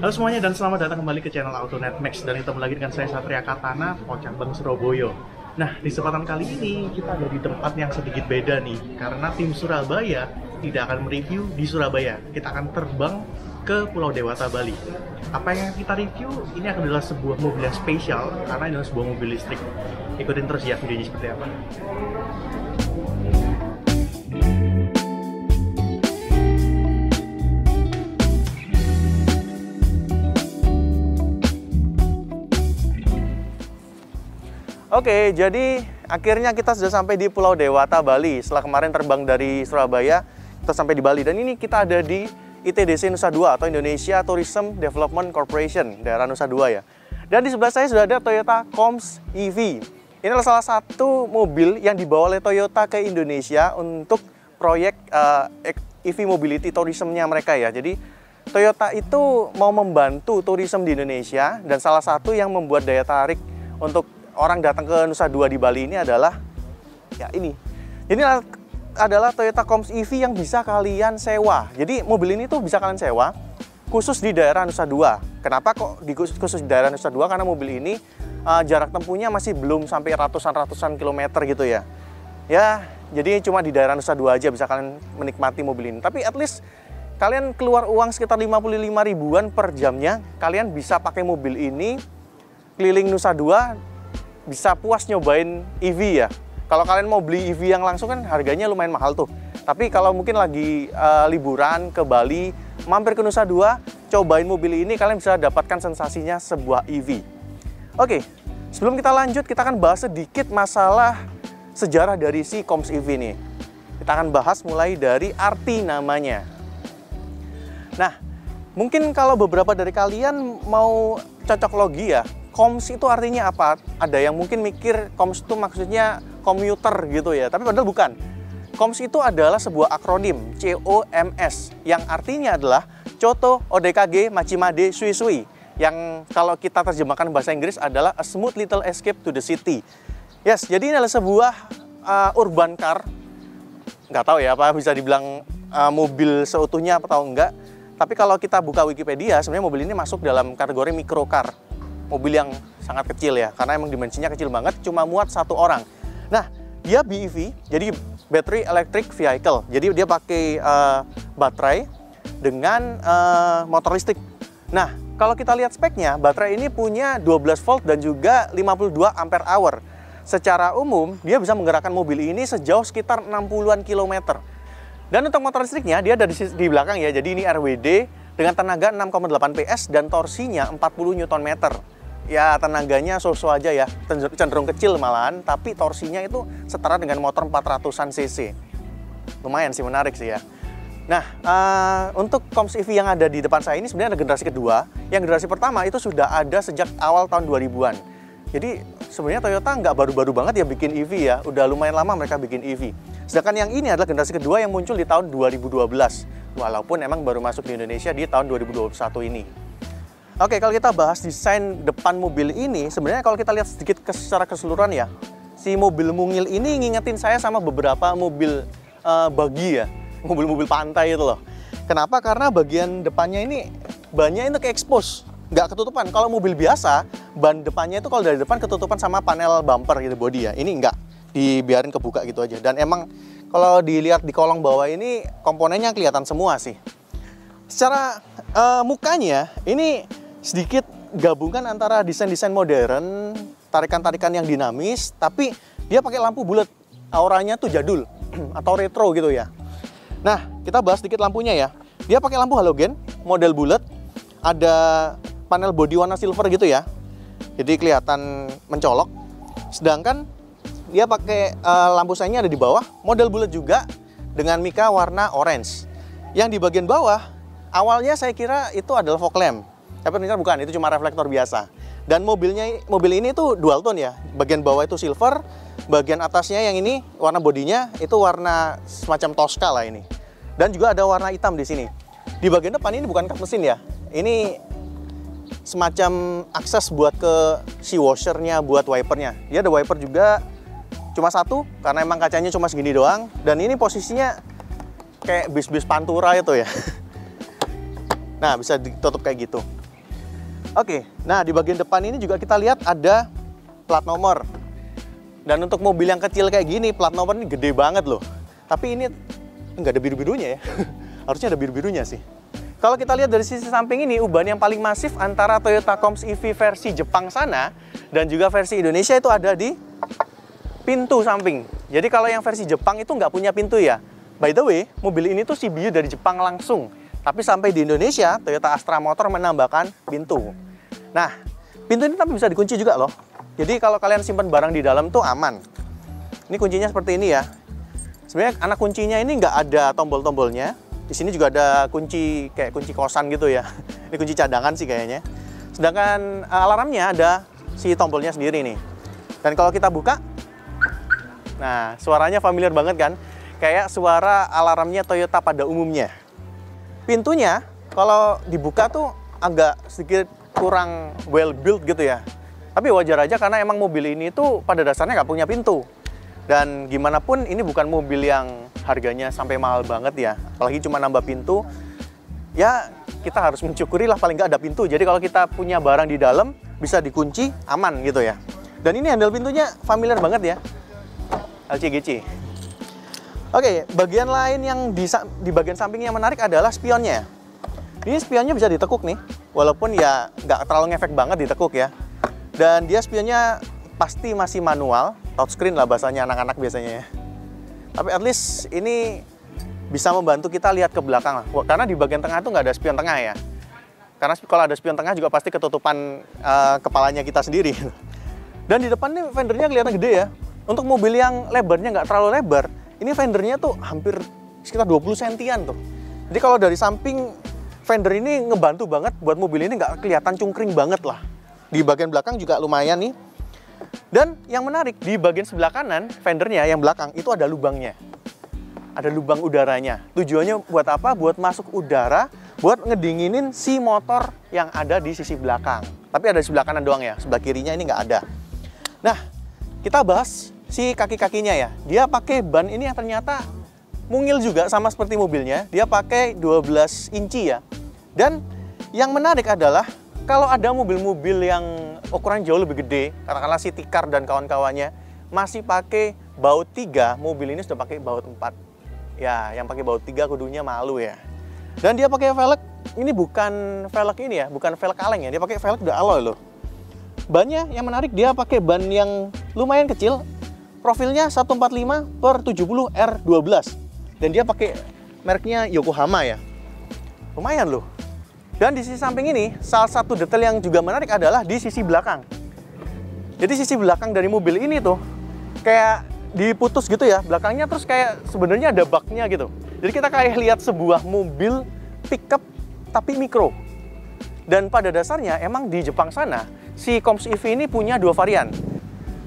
Halo semuanya dan selamat datang kembali ke channel AutoNet Max, dan ketemu lagi dengan saya Satria Katana, Pocabang Surabaya. Nah, di kesempatan kali ini kita ada di tempat yang sedikit beda nih, karena tim Surabaya tidak akan mereview di Surabaya. Kita akan terbang ke Pulau Dewata, Bali. Apa yang kita review ini adalah sebuah mobil yang spesial karena ini adalah sebuah mobil listrik. Ikutin terus ya videonya seperti apa. Oke, jadi akhirnya kita sudah sampai di Pulau Dewata, Bali. Setelah kemarin terbang dari Surabaya, kita sampai di Bali. Dan ini kita ada di ITDC Nusa Dua atau Indonesia Tourism Development Corporation, daerah Nusa Dua ya. Dan di sebelah saya sudah ada Toyota Comms EV. Ini adalah salah satu mobil yang dibawa oleh Toyota ke Indonesia untuk proyek EV Mobility Tourism-nya mereka ya. Jadi Toyota itu mau membantu tourism di Indonesia, dan salah satu yang membuat daya tarik untuk orang datang ke Nusa Dua di Bali ini adalah ya ini. Ini adalah Toyota Comms EV yang bisa kalian sewa. Jadi mobil ini tuh bisa kalian sewa khusus di daerah Nusa Dua. Kenapa kok khusus di daerah Nusa Dua? Karena mobil ini jarak tempuhnya masih belum sampai ratusan kilometer gitu ya. Ya, jadi cuma di daerah Nusa Dua aja bisa kalian menikmati mobil ini. Tapi at least kalian keluar uang sekitar 55 ribuan per jamnya, kalian bisa pakai mobil ini keliling Nusa Dua, bisa puas nyobain EV ya. Kalau kalian mau beli EV yang langsung kan harganya lumayan mahal tuh. Tapi kalau mungkin lagi liburan ke Bali, mampir ke Nusa Dua, cobain mobil ini, kalian bisa dapatkan sensasinya sebuah EV. Oke, sebelum kita lanjut, kita akan bahas sedikit masalah sejarah dari si Comms EV ini. Kita akan bahas mulai dari arti namanya. Nah, mungkin kalau beberapa dari kalian mau cocok logi ya, Comms itu artinya apa? Ada yang mungkin mikir Comms itu maksudnya komuter gitu ya, tapi padahal bukan. Comms itu adalah sebuah akronim, COMS, yang artinya adalah Choto Odekage Machimade Sui Sui, yang kalau kita terjemahkan bahasa Inggris adalah A Smooth Little Escape to the City. Yes, jadi ini adalah sebuah urban car. Nggak tahu ya apa bisa dibilang mobil seutuhnya atau enggak. Tapi kalau kita buka Wikipedia, sebenarnya mobil ini masuk dalam kategori microcar. Mobil yang sangat kecil ya, karena emang dimensinya kecil banget, cuma muat satu orang. Nah, dia BEV, jadi Battery Electric Vehicle. Jadi dia pakai baterai dengan motor listrik. Nah, kalau kita lihat speknya, baterai ini punya 12 volt dan juga 52 ampere hour. Secara umum, dia bisa menggerakkan mobil ini sejauh sekitar 60-an kilometer. Dan untuk motor listriknya, dia ada di belakang ya, jadi ini RWD dengan tenaga 6,8 PS dan torsinya 40 Nm. Ya, tenaganya so-so aja ya, cenderung kecil malahan, tapi torsinya itu setara dengan motor 400-an cc. Lumayan sih, menarik sih ya. Nah, untuk Comms EV yang ada di depan saya ini sebenarnya ada generasi kedua. Yang generasi pertama itu sudah ada sejak awal tahun 2000-an. Jadi sebenarnya Toyota nggak baru-baru banget ya bikin EV ya, udah lumayan lama mereka bikin EV. Sedangkan yang ini adalah generasi kedua yang muncul di tahun 2012. Walaupun emang baru masuk di Indonesia di tahun 2021 ini. Oke, kalau kita bahas desain depan mobil ini, sebenarnya kalau kita lihat sedikit secara keseluruhan ya, si mobil mungil ini ngingetin saya sama beberapa mobil buggy ya, mobil-mobil pantai itu loh. Kenapa? Karena bagian depannya ini bannya itu ke-expose, nggak ketutupan. Kalau mobil biasa, ban depannya itu kalau dari depan ketutupan sama panel bumper gitu, body ya. Ini nggak, dibiarin kebuka gitu aja. Dan emang kalau dilihat di kolong bawah ini komponennya kelihatan semua sih. Secara mukanya ini sedikit gabungan antara desain-desain modern, tarikan-tarikan yang dinamis, tapi dia pakai lampu bulat. Auranya tuh jadul atau retro gitu ya. Nah, kita bahas sedikit lampunya ya. Dia pakai lampu halogen, model bulat, ada panel body warna silver gitu ya. Jadi kelihatan mencolok. Sedangkan dia pakai lampu sengnya ada di bawah, model bulat juga dengan mika warna orange. Yang di bagian bawah, awalnya saya kira itu adalah fog lamp. Tapi ternyata bukan, itu cuma reflektor biasa. Dan mobil ini tuh dual tone ya. Bagian bawah itu silver, bagian atasnya yang ini warna bodinya itu warna semacam Tosca lah ini. Dan juga ada warna hitam di sini. Di bagian depan ini bukan kap mesin ya. Ini semacam akses buat ke si washernya, buat wipernya. Dia ada wiper juga, cuma satu karena emang kacanya cuma segini doang. Dan ini posisinya kayak bis-bis Pantura itu ya. Nah, bisa ditutup kayak gitu. Oke, nah di bagian depan ini juga kita lihat ada plat nomor. Dan untuk mobil yang kecil kayak gini, plat nomor ini gede banget loh. Tapi ini nggak ada biru-birunya ya. Harusnya ada biru-birunya sih. Kalau kita lihat dari sisi samping ini, ubahan yang paling masif antara Toyota Comps EV versi Jepang sana dan juga versi Indonesia itu ada di pintu samping. Jadi kalau yang versi Jepang itu nggak punya pintu ya. By the way, mobil ini tuh CBU dari Jepang langsung. Tapi sampai di Indonesia, Toyota Astra Motor menambahkan pintu. Nah, pintu ini tapi bisa dikunci juga loh. Jadi kalau kalian simpan barang di dalam tuh aman. Ini kuncinya seperti ini ya. Sebenarnya anak kuncinya ini nggak ada tombol-tombolnya. Di sini juga ada kunci kayak kunci kosan gitu ya. Ini kunci cadangan sih kayaknya. Sedangkan alarmnya ada si tombolnya sendiri nih. Dan kalau kita buka, nah suaranya familiar banget kan? Kayak suara alarmnya Toyota pada umumnya. Pintunya kalau dibuka tuh agak sedikit kurang well built gitu ya. Tapi wajar aja karena emang mobil ini tuh pada dasarnya nggak punya pintu. Dan gimana pun ini bukan mobil yang harganya sampai mahal banget ya. Apalagi cuma nambah pintu. Ya kita harus mensyukuri lah paling nggak ada pintu. Jadi kalau kita punya barang di dalam bisa dikunci aman gitu ya. Dan ini handle pintunya familiar banget ya. LCGC. Oke, bagian lain yang di bagian samping yang menarik adalah spionnya. Ini spionnya bisa ditekuk nih, walaupun ya nggak terlalu ngefek banget ditekuk ya. Dan dia spionnya pasti masih manual, touchscreen lah bahasanya anak-anak biasanya ya. Tapi at least ini bisa membantu kita lihat ke belakang lah. Karena di bagian tengah itu nggak ada spion tengah ya. Karena kalau ada spion tengah juga pasti ketutupan kepalanya kita sendiri. Dan di depan nih fendernya kelihatan gede ya. Untuk mobil yang lebarnya nggak terlalu lebar, ini fendernya tuh hampir sekitar 20 sentian tuh. Jadi kalau dari samping, fender ini ngebantu banget buat mobil ini nggak kelihatan cungkring banget lah. Di bagian belakang juga lumayan nih. Dan yang menarik, di bagian sebelah kanan, fendernya yang belakang, itu ada lubangnya. Ada lubang udaranya. Tujuannya buat apa? Buat masuk udara, buat ngedinginin si motor yang ada di sisi belakang. Tapi ada di sebelah kanan doang ya, sebelah kirinya ini nggak ada. Nah, kita bahas si kaki-kakinya ya. Dia pakai ban ini yang ternyata mungil juga sama seperti mobilnya. Dia pakai 12 inci ya. Dan yang menarik adalah kalau ada mobil-mobil yang ukuran jauh lebih gede, katakanlah City Car dan kawan-kawannya, masih pakai baut 3, mobil ini sudah pakai baut 4. Ya, yang pakai baut 3 kudunya malu ya. Dan dia pakai velg, ini bukan velg ini ya, bukan velg kaleng ya. Dia pakai velg udah alloy loh. Bannya yang menarik, dia pakai ban yang lumayan kecil. Profilnya 145/70 R12. Dan dia pakai mereknya Yokohama ya. Lumayan loh. Dan di sisi samping ini, salah satu detail yang juga menarik adalah di sisi belakang. Jadi sisi belakang dari mobil ini tuh kayak diputus gitu ya, belakangnya terus kayak sebenarnya ada baknya gitu. Jadi kita kayak lihat sebuah mobil pickup tapi mikro. Dan pada dasarnya emang di Jepang sana, si Comps EV ini punya dua varian.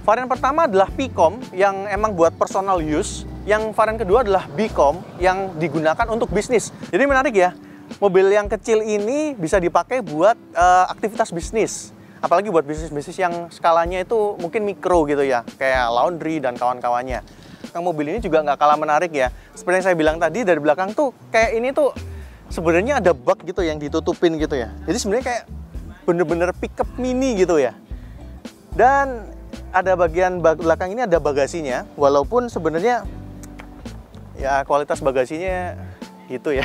Varian pertama adalah P-Com yang emang buat personal use. Yang varian kedua adalah B-Com yang digunakan untuk bisnis. Jadi menarik ya, mobil yang kecil ini bisa dipakai buat aktivitas bisnis. Apalagi buat bisnis-bisnis yang skalanya itu mungkin mikro gitu ya, kayak laundry dan kawan-kawannya. Nah, mobil ini juga nggak kalah menarik ya. Seperti yang saya bilang tadi, dari belakang tuh kayak ini tuh sebenarnya ada bak gitu yang ditutupin gitu ya. Jadi sebenarnya kayak bener-bener pickup mini gitu ya. Dan ada bagian belakang ini ada bagasinya, walaupun sebenarnya ya kualitas bagasinya gitu ya.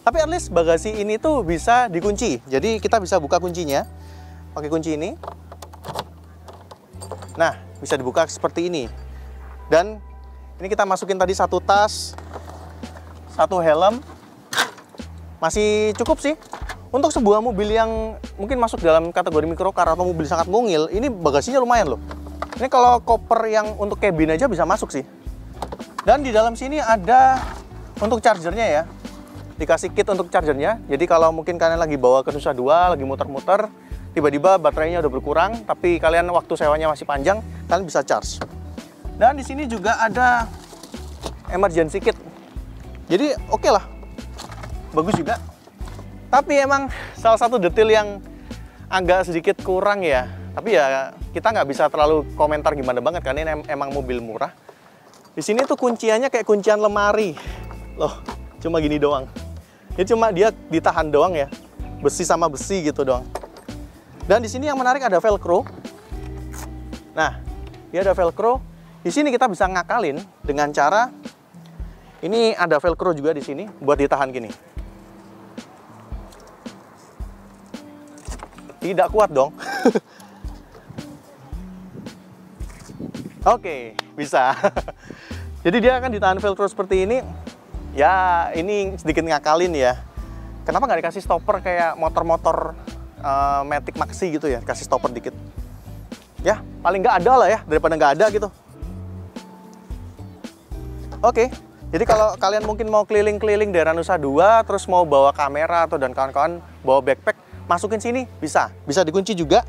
Tapi at least bagasi ini tuh bisa dikunci. Jadi kita bisa buka kuncinya pakai kunci ini. Nah, bisa dibuka seperti ini. Dan ini kita masukin tadi satu tas, satu helm. Masih cukup sih. Untuk sebuah mobil yang mungkin masuk dalam kategori microcar atau mobil sangat mungil, ini bagasinya lumayan loh. Ini kalau koper yang untuk cabin aja bisa masuk sih. Dan di dalam sini ada untuk chargernya ya. Dikasih kit untuk chargernya. Jadi kalau mungkin kalian lagi bawa ke Nusa Dua, lagi muter-muter, tiba-tiba baterainya udah berkurang, tapi kalian waktu sewanya masih panjang, kalian bisa charge. Dan di sini juga ada emergency kit. Jadi oke lah. Bagus juga. Tapi emang salah satu detail yang agak sedikit kurang ya. Tapi ya kita nggak bisa terlalu komentar gimana banget karena ini emang mobil murah. Di sini tuh kunciannya kayak kuncian lemari. Loh, cuma gini doang. Ini cuma dia ditahan doang ya. Besi sama besi gitu doang. Dan di sini yang menarik ada velcro. Nah, dia ada velcro. Di sini kita bisa ngakalin dengan cara ini ada velcro juga di sini buat ditahan gini. Tidak kuat dong. Oke, bisa. Jadi dia akan ditahan velcro seperti ini. Ya, ini sedikit ngakalin ya. Kenapa nggak dikasih stopper kayak motor-motor Matic Maxi gitu ya? Kasih stopper dikit. Ya, paling nggak ada lah ya, daripada nggak ada gitu. Oke, jadi kalau kalian mungkin mau keliling-keliling daerah Nusa Dua, terus mau bawa kamera atau dan kawan-kawan bawa backpack, masukin sini, bisa. Bisa dikunci juga.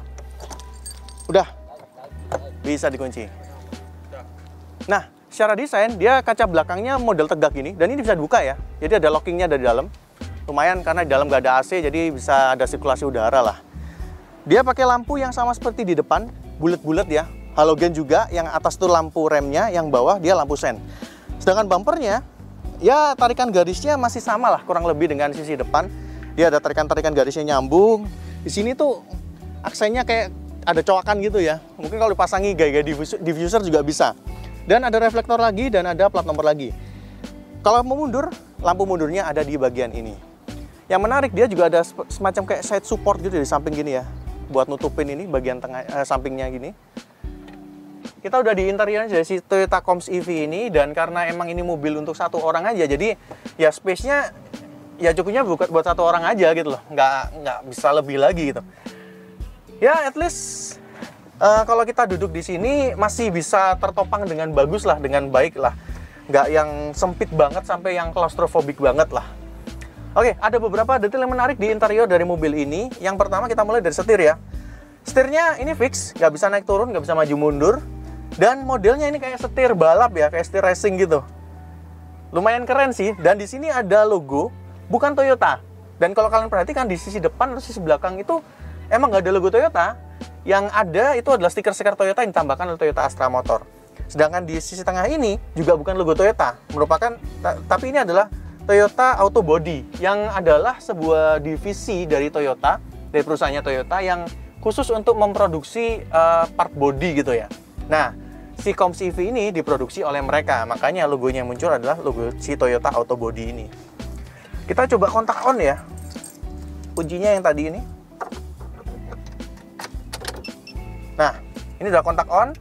Udah, bisa dikunci. Nah, secara desain, dia kaca belakangnya model tegak gini, dan ini bisa dibuka ya. Jadi ada lockingnya dari dalam. Lumayan karena di dalam nggak ada AC, jadi bisa ada sirkulasi udara lah. Dia pakai lampu yang sama seperti di depan, bulat-bulat ya. Halogen juga, yang atas tuh lampu remnya, yang bawah dia lampu sen. Sedangkan bumpernya, ya tarikan garisnya masih sama lah, kurang lebih dengan sisi depan. Dia ada tarikan-tarikan garisnya nyambung. Di sini tuh aksennya kayak ada coakan gitu ya. Mungkin kalau dipasangi gaya-gaya diffuser juga bisa. Dan ada reflektor lagi dan ada plat nomor lagi. Kalau mau mundur, lampu mundurnya ada di bagian ini. Yang menarik, dia juga ada semacam kayak side support gitu di samping gini ya, buat nutupin ini bagian tengah sampingnya gini. Kita udah di interiornya dari si Toyota Coms EV ini, dan karena emang ini mobil untuk satu orang aja, jadi ya space-nya ya cukupnya buat satu orang aja gitu loh, nggak bisa lebih lagi gitu. Ya at least kalau kita duduk di sini masih bisa tertopang dengan bagus lah, dengan baik lah, nggak yang sempit banget sampai yang claustrophobic banget lah. Oke, ada beberapa detail yang menarik di interior dari mobil ini. Yang pertama kita mulai dari setir ya. Setirnya ini fix, nggak bisa naik turun, nggak bisa maju mundur. Dan modelnya ini kayak setir balap ya, kayak setir racing gitu. Lumayan keren sih. Dan di sini ada logo, bukan Toyota. Dan kalau kalian perhatikan di sisi depan atau sisi belakang itu emang nggak ada logo Toyota. Yang ada itu adalah stiker-stiker Toyota yang ditambahkan oleh Toyota Astra Motor. Sedangkan di sisi tengah ini juga bukan logo Toyota, merupakan tapi ini adalah Toyota Auto Body, yang adalah sebuah divisi dari Toyota, dari perusahaannya Toyota yang khusus untuk memproduksi part body gitu ya. Nah, si Coms EV ini diproduksi oleh mereka, makanya logonya yang muncul adalah logo si Toyota Auto Body ini. Kita coba kontak on ya. Kuncinya yang tadi ini. Nah, ini udah kontak on.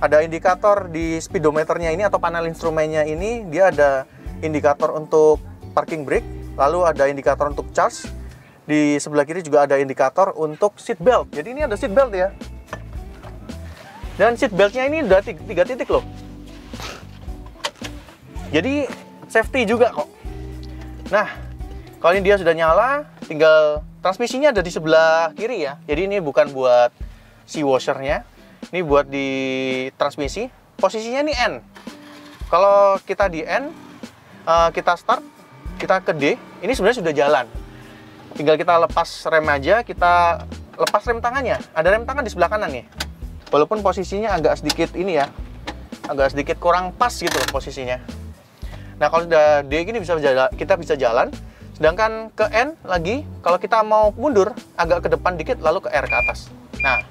Ada indikator di speedometernya ini atau panel instrumennya ini, dia ada indikator untuk parking brake, lalu ada indikator untuk charge. Di sebelah kiri juga ada indikator untuk seat belt. Jadi ini ada seat belt ya. Dan seat beltnya ini udah 3 titik loh. Jadi safety juga kok. Nah, kalau ini dia sudah nyala, tinggal transmisinya ada di sebelah kiri ya. Jadi ini bukan buat si washernya, ini buat di transmisi. Posisinya ini N. Kalau kita di N, kita start, kita ke D, ini sebenarnya sudah jalan. Tinggal kita lepas rem aja, kita lepas rem tangannya. Ada rem tangan di sebelah kanan nih. Walaupun posisinya agak sedikit ini ya, agak sedikit kurang pas gitu loh posisinya. Nah, kalau sudah D gini kita bisa jalan. Sedangkan ke N lagi, kalau kita mau mundur agak ke depan dikit lalu ke R ke atas. Nah,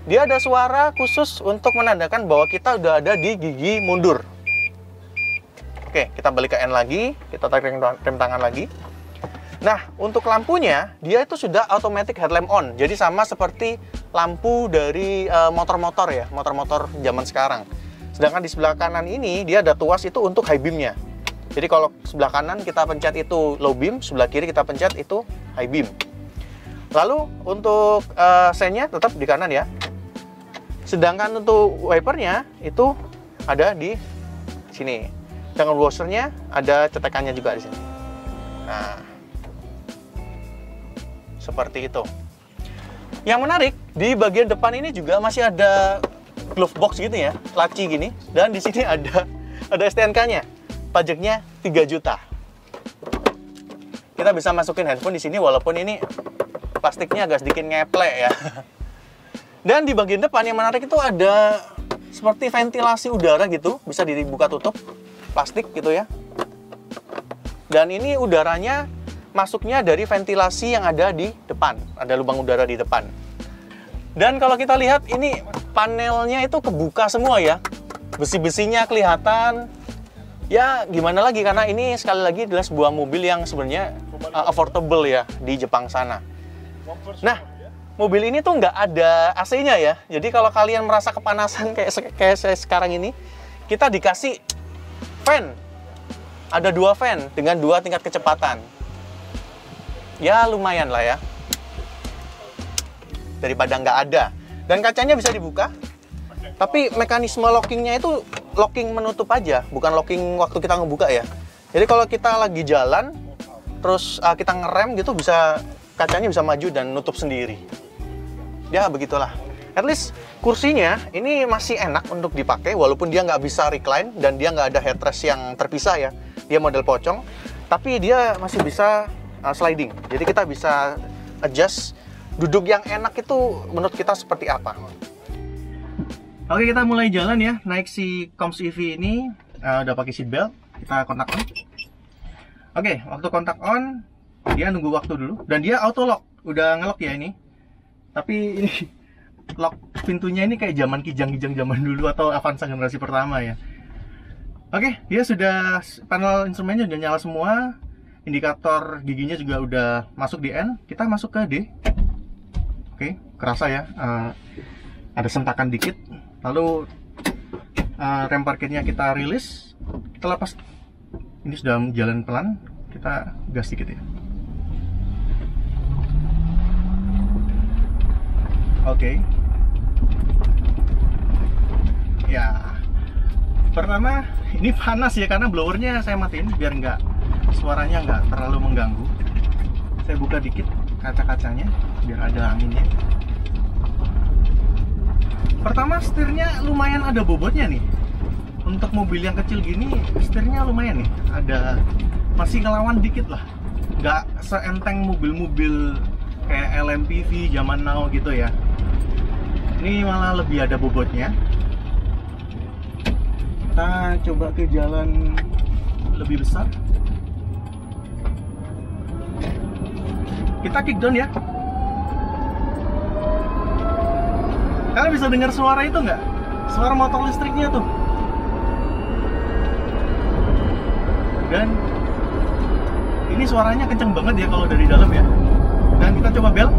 dia ada suara khusus untuk menandakan bahwa kita udah ada di gigi mundur. Oke, kita balik ke N lagi, kita tarik rem tangan lagi. Nah, untuk lampunya, dia itu sudah automatic headlamp on. Jadi sama seperti lampu dari motor-motor ya, motor-motor zaman sekarang. Sedangkan di sebelah kanan ini, dia ada tuas itu untuk high beam-nya. Jadi kalau sebelah kanan kita pencet itu low beam, sebelah kiri kita pencet itu high beam. Lalu untuk sennya tetap di kanan ya. Sedangkan untuk wipernya itu ada di sini. Dengan washernya ada cetekannya juga di sini. Nah, seperti itu. Yang menarik, di bagian depan ini juga masih ada glove box gitu ya, laci gini. Dan di sini ada STNK-nya. Pajaknya 3 juta. Kita bisa masukin handphone di sini walaupun ini plastiknya agak sedikit ngeplek ya. Dan di bagian depan yang menarik itu ada seperti ventilasi udara gitu, bisa dibuka tutup, plastik gitu ya. Dan ini udaranya masuknya dari ventilasi yang ada di depan. Ada lubang udara di depan. Dan kalau kita lihat ini panelnya itu kebuka semua ya. Besi-besinya kelihatan. Ya gimana lagi, karena ini sekali lagi adalah sebuah mobil yang sebenarnya affordable ya di Jepang sana. Nah, mobil ini tuh nggak ada AC-nya ya. Jadi kalau kalian merasa kepanasan kayak saya sekarang ini, kita dikasih fan. Ada 2 fan dengan 2 tingkat kecepatan. Ya lumayan lah ya. Daripada nggak ada. Dan kacanya bisa dibuka. Tapi mekanisme lockingnya itu locking menutup aja, bukan locking waktu kita ngebuka ya. Jadi kalau kita lagi jalan, terus kita ngerem gitu, kacanya bisa maju dan nutup sendiri. Ya begitulah. At least kursinya ini masih enak untuk dipakai, walaupun dia nggak bisa recline dan dia nggak ada headrest yang terpisah ya. Dia model pocong, tapi dia masih bisa sliding. Jadi kita bisa adjust duduk yang enak itu menurut kita seperti apa. Oke, kita mulai jalan ya, naik si Coms EV ini. Udah pakai seat belt, kita kontak on. Oke, waktu kontak on, dia nunggu waktu dulu. Dan dia auto lock, udah ngelock ya ini. Tapi ini lock pintunya ini kayak zaman kijang-kijang zaman dulu atau Avanza generasi pertama ya. Oke, dia sudah, panel instrumennya udah nyala semua. Indikator giginya juga udah masuk di N. Kita masuk ke D. Oke, kerasa ya, ada sentakan dikit. Lalu rem parkirnya kita rilis, kita lepas. Ini sudah jalan pelan, kita gas dikit ya. Oke. Ya, pertama ini panas ya karena blowernya saya matiin biar suaranya nggak terlalu mengganggu. Saya buka dikit kaca-kacanya biar ada anginnya. Pertama, setirnya lumayan ada bobotnya nih. Untuk mobil yang kecil gini, setirnya lumayan nih. Masih ngelawan dikit lah. Nggak seenteng mobil-mobil kayak LMPV zaman now gitu ya. Ini malah lebih ada bobotnya. Kita coba ke jalan lebih besar. Kita kick down ya. Kalian bisa dengar suara itu nggak? Suara motor listriknya tuh. Dan ini suaranya kenceng banget ya kalau dari dalam ya. Dan kita coba bel.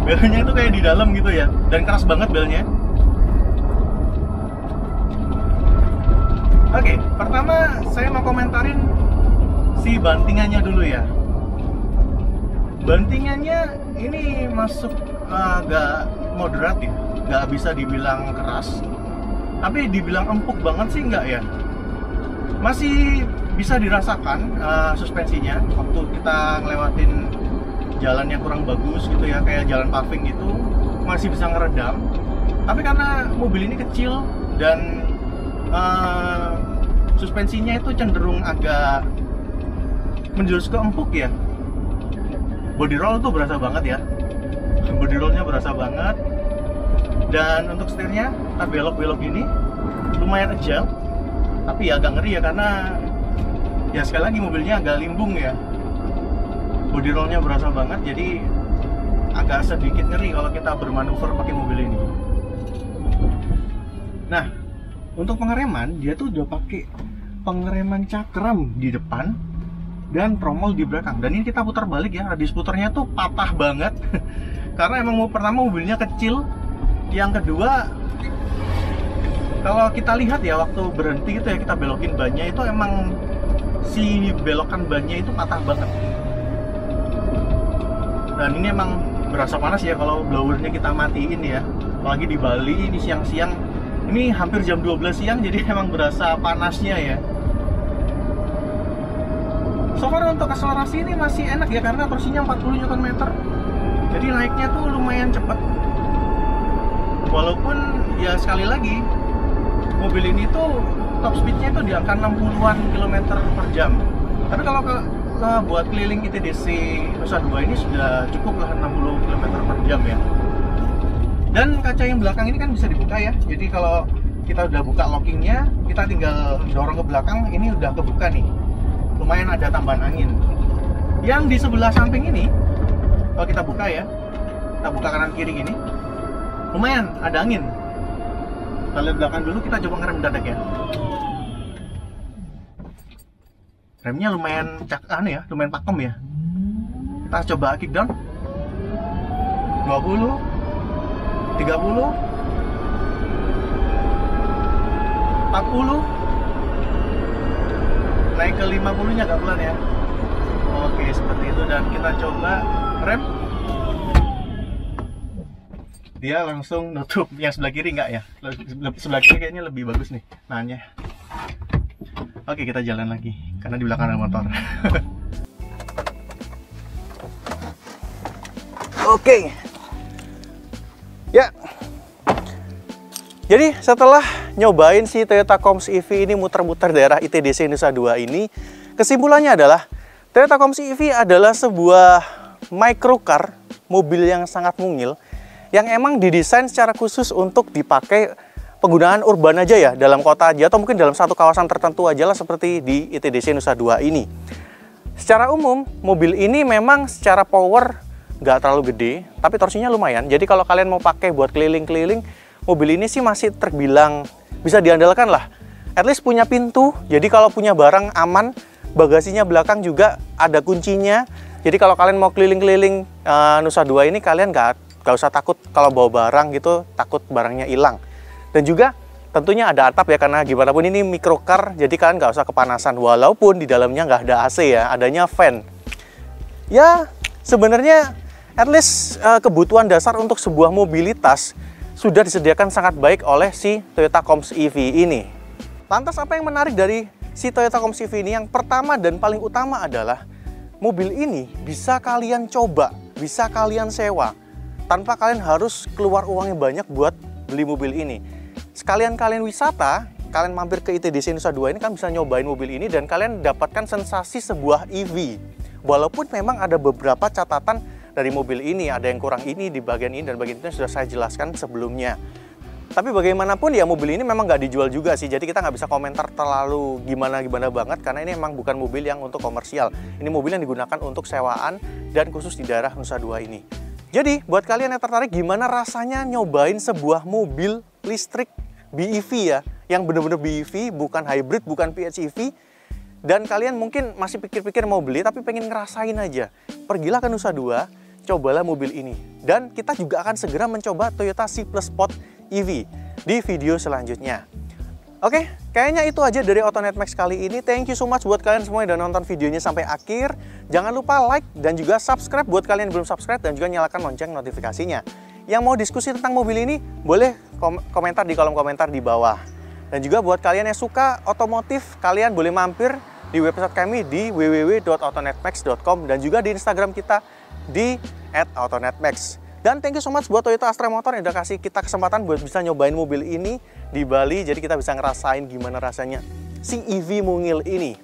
Belnya itu kayak di dalam gitu ya. Dan keras banget belnya. Oke, pertama saya mau komentarin si bantingannya dulu ya. Bantingannya ini masuk agak moderat ya, nggak bisa dibilang keras, tapi dibilang empuk banget sih nggak ya. Masih bisa dirasakan suspensinya waktu kita ngelewatin jalan yang kurang bagus gitu ya, kayak jalan paving gitu, masih bisa ngeredam. Tapi karena mobil ini kecil dan suspensinya itu cenderung agak menjurus ke empuk ya. Body roll tuh berasa banget ya. Body rollnya berasa banget. Dan untuk setirnya, kita belok-belok ini lumayan agile. Tapi ya agak ngeri ya, karena ya sekali lagi mobilnya agak limbung ya. Body rollnya berasa banget, jadi agak sedikit ngeri kalau kita bermanuver pakai mobil ini. Nah, untuk pengereman, dia tuh udah pakai pengereman cakram di depan dan tromol di belakang. Dan ini kita putar balik ya, radius putarnya tuh patah banget. Karena emang pertama mobilnya kecil, yang kedua kalau kita lihat ya waktu berhenti itu ya, kita belokin bannya itu emang si belokan bannya itu patah banget. Dan ini emang berasa panas ya kalau blowernya kita matiin ya. Apalagi di Bali ini siang-siang, ini hampir jam 12 siang, jadi emang berasa panasnya ya. So far untuk akselerasi ini masih enak ya, karena torsinya 40 Nm. Jadi naiknya tuh lumayan cepat. Walaupun ya sekali lagi mobil ini tuh top speednya itu di angka 60-an km per jam. Tapi kalau buat keliling ITDC Nusa Dua ini sudah cukup lah 60 km per jam ya. Dan kaca yang belakang ini kan bisa dibuka ya. Jadi kalau kita udah buka lockingnya, kita tinggal dorong ke belakang, ini udah kebuka nih. Lumayan ada tambahan angin. Yang di sebelah samping ini, kalau kita buka ya, kita buka kanan kiri gini, lumayan ada angin. Kita lihat belakang dulu, kita coba ngerem mendadak ya. Remnya lumayan lumayan pakem ya. Kita coba kick down. 20, 30, 40, naik ke 50 nya agak pelan ya. Oke, seperti itu. Dan kita coba rem, dia langsung nutup. Yang sebelah kiri enggak ya? Sebelah kiri kayaknya lebih bagus nih nahannya. Oke, kita jalan lagi karena di belakang ada motor. Oke. Ya. Jadi setelah nyobain si Toyota Coms EV ini muter-muter daerah ITDC Nusa Dua ini, kesimpulannya adalah Toyota Coms EV adalah sebuah microcar, mobil yang sangat mungil, yang emang didesain secara khusus untuk dipakai penggunaan urban aja ya, dalam kota aja, atau mungkin dalam satu kawasan tertentu aja lah, seperti di ITDC Nusa Dua ini. Secara umum, mobil ini memang secara power nggak terlalu gede, tapi torsinya lumayan. Jadi kalau kalian mau pakai buat keliling-keliling, mobil ini sih masih terbilang bisa diandalkan lah. At least punya pintu, jadi kalau punya barang aman. Bagasinya belakang juga ada kuncinya. Jadi kalau kalian mau keliling-keliling Nusa Dua ini, kalian nggak usah takut kalau bawa barang gitu, takut barangnya hilang. Dan juga tentunya ada atap ya, karena gimana pun ini microcar, jadi kalian nggak usah kepanasan. Walaupun di dalamnya nggak ada AC ya, adanya fan. Ya sebenarnya at least kebutuhan dasar untuk sebuah mobilitas sudah disediakan sangat baik oleh si Toyota Coms EV ini. Lantas apa yang menarik dari si Toyota Coms EV ini? Yang pertama dan paling utama adalah mobil ini bisa kalian coba, bisa kalian sewa tanpa kalian harus keluar uangnya banyak buat beli mobil ini. Sekalian kalian wisata, kalian mampir ke ITDC Nusa Dua ini kan bisa nyobain mobil ini dan kalian dapatkan sensasi sebuah EV. Walaupun memang ada beberapa catatan dari mobil ini, ada yang kurang ini di bagian ini dan bagian itu sudah saya jelaskan sebelumnya. Tapi bagaimanapun ya, mobil ini memang nggak dijual juga sih, jadi kita nggak bisa komentar terlalu gimana-gimana banget, karena ini memang bukan mobil yang untuk komersial. Ini mobil yang digunakan untuk sewaan dan khusus di daerah Nusa Dua ini. Jadi buat kalian yang tertarik gimana rasanya nyobain sebuah mobil listrik BEV ya, yang bener-bener BEV, bukan hybrid, bukan PHEV, dan kalian mungkin masih pikir-pikir mau beli tapi pengen ngerasain aja, pergilah ke Nusa Dua, cobalah mobil ini. Dan kita juga akan segera mencoba Toyota C+ Sport EV di video selanjutnya. Oke, kayaknya itu aja dari Autonet Max kali ini. Thank you so much buat kalian semua yang udah nonton videonya sampai akhir. Jangan lupa like dan juga subscribe buat kalian yang belum subscribe, dan juga nyalakan lonceng notifikasinya. Yang mau diskusi tentang mobil ini, boleh komentar di kolom komentar di bawah. Dan juga buat kalian yang suka otomotif, kalian boleh mampir di website kami di www.autonetmax.com dan juga di Instagram kita di @autonetmax. Dan thank you so much buat Toyota Astra Motor yang udah kasih kita kesempatan buat bisa nyobain mobil ini di Bali. Jadi kita bisa ngerasain gimana rasanya si EV mungil ini.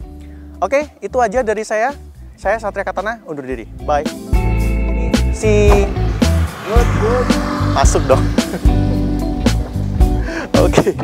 Oke, itu aja dari saya. Saya Satria Katana, undur diri. Bye. Masuk dong. Oke.